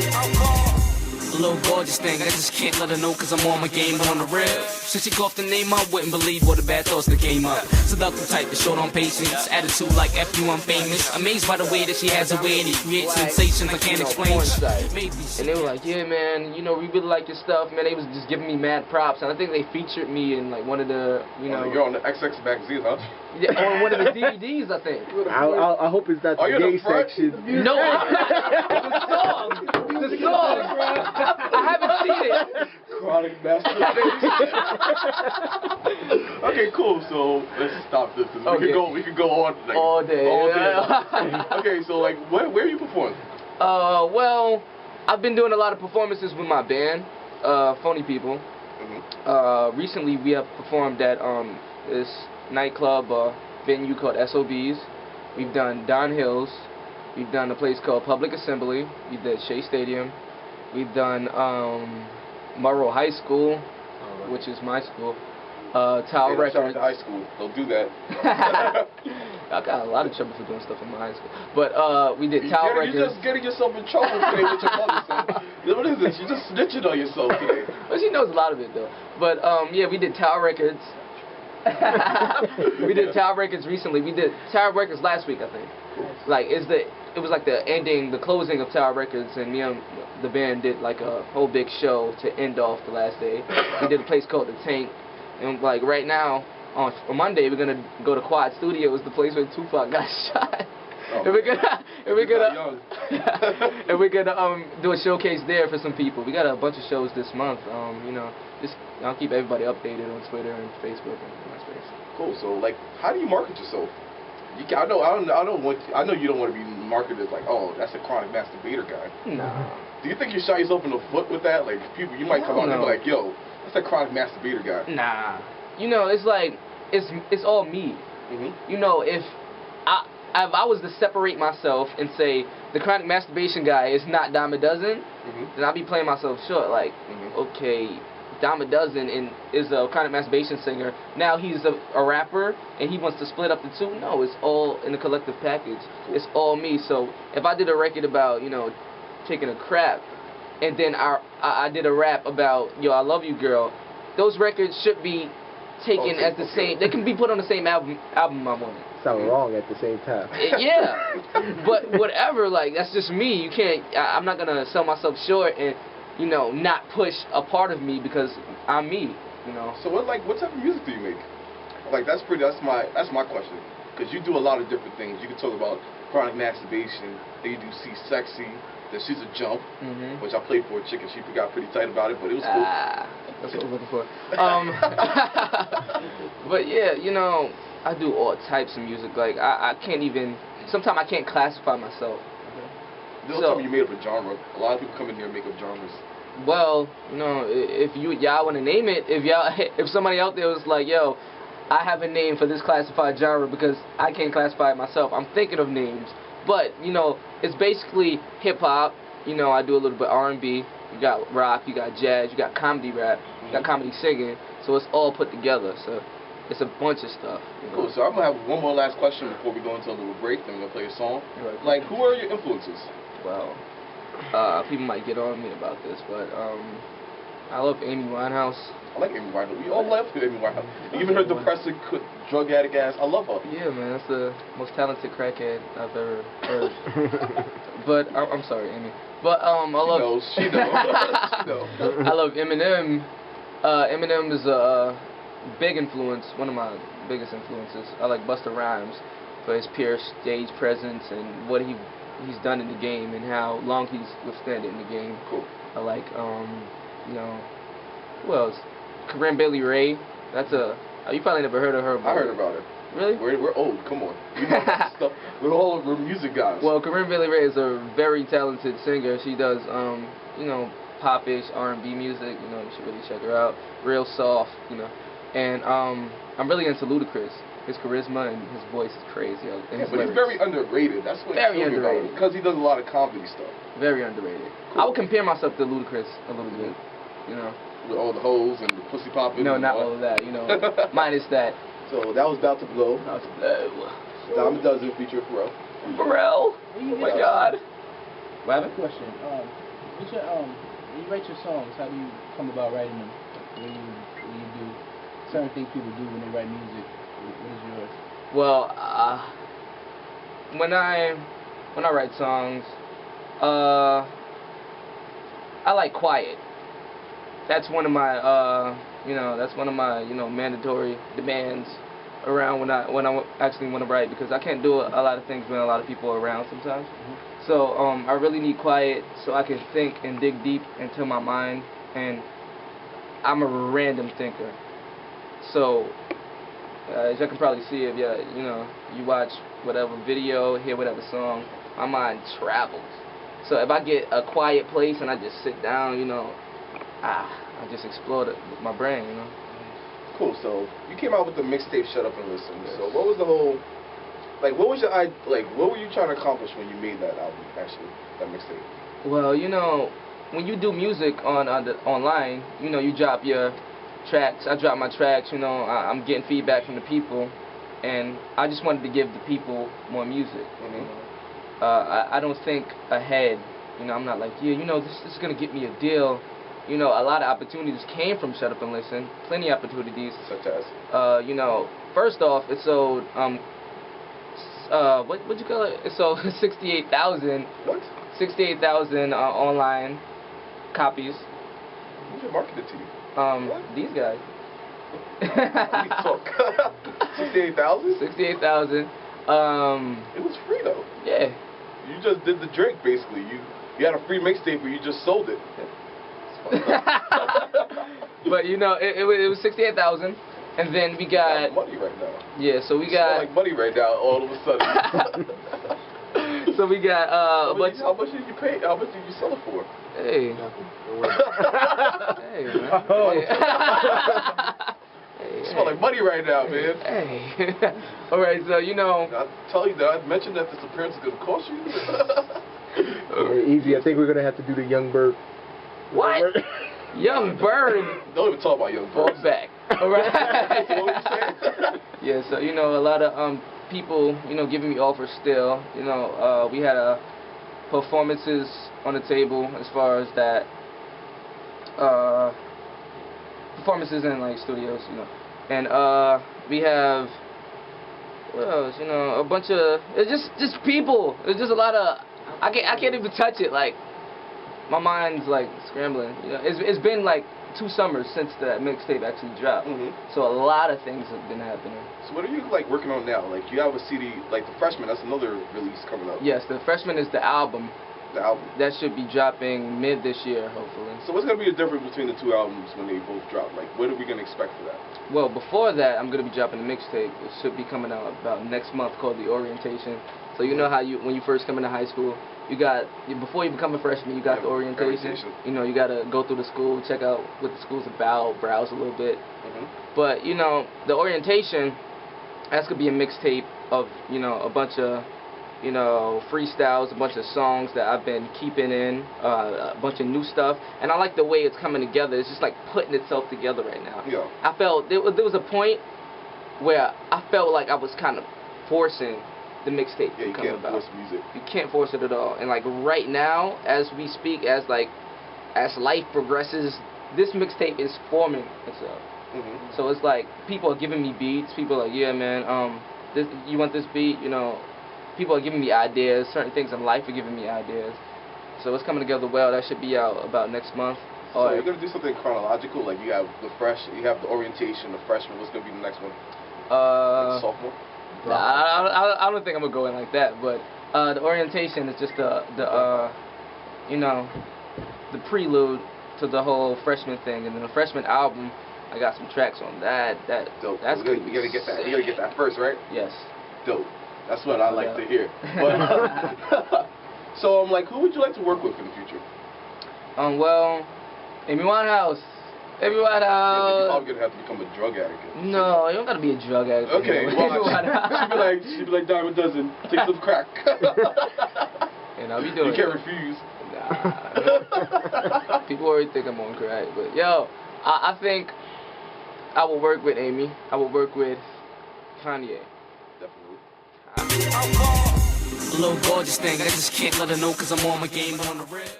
A little gorgeous thing, I just can't let her know cause I'm on my game, but on the real. Since she coughed the name, I wouldn't believe what the bad thoughts that came up. Seductive type, is short on patience, attitude like F you, I'm famous. Amazed by the way that she has a way to create sensations I can't explain. And they were like, yeah man, you know, we really like your stuff, man. They was just giving me mad props, and I think they featured me in like one of the, you know. You're on the XX magazine, huh? Yeah, on one of the DVDs, I think. I hope it's not the gay section. No, the song. I haven't seen it. Chronic masturbation. Okay, cool. So let's stop this. Okay. We could go on like, all day. Okay, so like, where are you performing? Well, I've been doing a lot of performances with my band, Phony People. Recently, we have performed at this nightclub venue called SOBs. We've done Don Hills. We've done a place called Public Assembly. We did Shea Stadium. We've done Monroe High School, which is my school. Tower Records. High school. Don't do that. I got a lot of trouble for doing stuff in my high school. But we did Tower Records. You're just getting yourself in trouble today with your mother. So. What is this? You're just snitching on yourself today. Well, she knows a lot of it though. But yeah, we did Tower Records. We did Tower Records recently. We did Tower Records last week, I think. Like it was like the ending, the closing of Tower Records, and me and the band did like a whole big show to end off the last day. We did a place called The Tank, and like right now on Monday we're gonna go to Quad Studios, the place where Tupac got shot. Oh. And we're gonna do a showcase there for some people. We got a bunch of shows this month. You know, just I'll keep everybody updated on Twitter and Facebook and MySpace. Cool. So like, how do you market yourself? I know you don't want to be marketed as like, oh, that's a chronic masturbator guy. Nah. Do you think you shot yourself in the foot with that? Like people, you might come out and be like, yo, that's a chronic masturbator guy. Nah. You know, it's like it's all me. You know, if I was to separate myself and say the chronic masturbation guy is not Dyme-A-Duzin, then I'd be playing myself short. Like, okay, Dyme-A-Duzin is a chronic masturbation singer. Now he's a rapper and he wants to split up the two. No, it's all in a collective package. It's all me. So if I did a record about, you know, taking a crap, and then I did a rap about, yo, I love you, girl, those records should be taken as the same. They can be put on the same album I'm on. Sound wrong at the same time. Yeah, but whatever. Like that's just me. You can't. I'm not gonna sell myself short and, you know, not push a part of me because I'm me. You know. So what type of music do you make? Like that's my question. Because you do a lot of different things. You can talk about chronic masturbation. Then you do See Sexy. Then She's a Jump, which I played for a chick and she got pretty tight about it, but it was cool. That's what I'm looking for. But yeah, you know, I do all types of music. Like I can't even. Sometimes I can't classify myself. Don't tell me you made up a genre. A lot of people come in here and make up genres. Well, you know, if y'all want to name it, if somebody out there was like, yo, I have a name for this classified genre because I can't classify it myself, I'm thinking of names. But, you know, it's basically hip-hop. You know, I do a little bit R&B. You got rock, you got jazz, you got comedy rap, you got comedy singing. So it's all put together. So it's a bunch of stuff. You know? Cool. So I'm going to have one more last question before we go into a little break. Then we're going to play a song. Right. Like, who are your influences? Well, people might get on me about this, but I love Amy Winehouse. I like Amy Winehouse. We all love Amy Winehouse. You even heard depressive, drug addict ass. I love her. Yeah, man, that's the most talented crackhead I've ever heard. But I'm sorry, Amy. But I love. She knows. She knows. I love Eminem. Eminem is a big influence. One of my biggest influences. I like Busta Rhymes for his pure stage presence and what he's done in the game and how long he's withstood in the game. Cool. I like you know, who else? Corinne Bailey Rae. That's you probably never heard of her. I heard about her. Really? We're old. Come on. We know that stuff. We're all we're music guys. Well, Corinne Bailey Rae is a very talented singer. She does you know, pop-ish R&B music. You know, you should really check her out. Real soft. You know, and I'm really into Ludacris. His charisma and his voice is crazy. Yeah, but he's very underrated. That's what very underrated because he does a lot of comedy stuff. Very underrated. Cool. I would compare myself to Ludacris a little bit. You know. With all the hoes and the pussy popping. No, not all of that. You know, minus that. So that was About to Blow. About to Blow. Dyme-A-Duzin featuring Pharrell. Pharrell? Oh my God. What happened? Question. What's your when you write your songs, how do you come about writing them? When you do certain things people do when they write music, what is yours? Well, when I write songs, I like quiet. That's one of my mandatory demands around when I actually want to write, because I can't do a lot of things when a lot of people are around sometimes. So I really need quiet so I can think and dig deep into my mind, and I'm a random thinker. So as you can probably see, if you watch whatever video, hear whatever song, my mind travels. So if I get a quiet place and I just sit down, I just explore my brain, Cool. So you came out with the mixtape "Shut Up and Listen." Yes. So what was the whole, what was your what were you trying to accomplish when you made that album? Actually, that mixtape. Well, when you do music online, you drop your tracks. I drop my tracks. I'm getting feedback from the people, and I just wanted to give the people more music. I don't think ahead. I'm not like, this is gonna get me a deal. A lot of opportunities came from Shut Up and Listen. Plenty of opportunities. Such as? First off, it sold, what'd you call it? It sold 68,000. What? 68,000 online copies. Who's your marketed to you? These guys. 68,000? 68,000. It was free though. Yeah. You just did the Drake basically. You had a free mixtape, but you just sold it. But it was 68,000, and then we got money right now. Yeah, so we You got smell like money right now. All of a sudden. So we got how much did you pay? How much did you sell it for? Hey. Hey, man. Oh. Hey. You smell like money right now, man. Hey. All right, so I tell you that I mentioned that this appearance is gonna cost you. Easy. I think we're gonna have to do the Young Bird. What? Young Bird. Don't even talk about Young Bird. Fall back. All right. What were you saying? Yeah, so a lot of people giving me offers still. We had performances on the table as far as that. Performances in studios, and we have what else? A bunch of it's just people. It's just a lot of I can't even touch it. My mind's scrambling. It's been 2 summers since the mixtape actually dropped. So a lot of things have been happening. So what are you working on now? You have a CD, The Freshman. That's another release coming up. Yes, The Freshman is the album. The album. That should be dropping mid this year, hopefully. So what's gonna be the difference between the 2 albums when they both drop? What are we gonna expect for that? Well, before that, I'm gonna be dropping a mixtape. It should be coming out about next month, called The Orientation. So how when you first come into high school, before you become a freshman, you got the orientation. You gotta go through the school, check out what the school's about, browse a little bit. But the orientation, that's gonna be a mixtape of a bunch of freestyles, a bunch of songs that I've been keeping in, a bunch of new stuff, and I like the way it's coming together. It's just putting itself together right now. Yeah. I felt there was a point where I felt like I was kind of forcing the mixtape to come about. You can't force music. You can't force it at all. And right now, as we speak, as life progresses, this mixtape is forming itself. So it's people are giving me beats. People are yeah, man, you want this beat? People are giving me ideas. Certain things in life are giving me ideas. So it's coming together well. That should be out about next month. So you're gonna do something chronological, you have the orientation, the freshman. What's gonna be the next one? Sophomore. I don't think I'm gonna go in like that, but the orientation is just the prelude to the whole freshman thing, and then the freshman album, I got some tracks on that. Dope. That's you gotta get that. You gotta get that first, right? Yes. Dope. That's what I like to hear. But, so who would you like to work with in the future? Well, Amy Winehouse. Amy Winehouse. Yeah, you're probably gonna have to become a drug addict. No, you don't gotta be a drug addict. Okay, watch. She'd be like Dyme-A-Duzin. Take some crack. I'll be doing. You can't refuse. Nah. People already think I'm on crack, but I think I will work with Amy. I will work with Kanye. Definitely. little gorgeous thing. I just can't let her know cause I'm on my game, but on the real.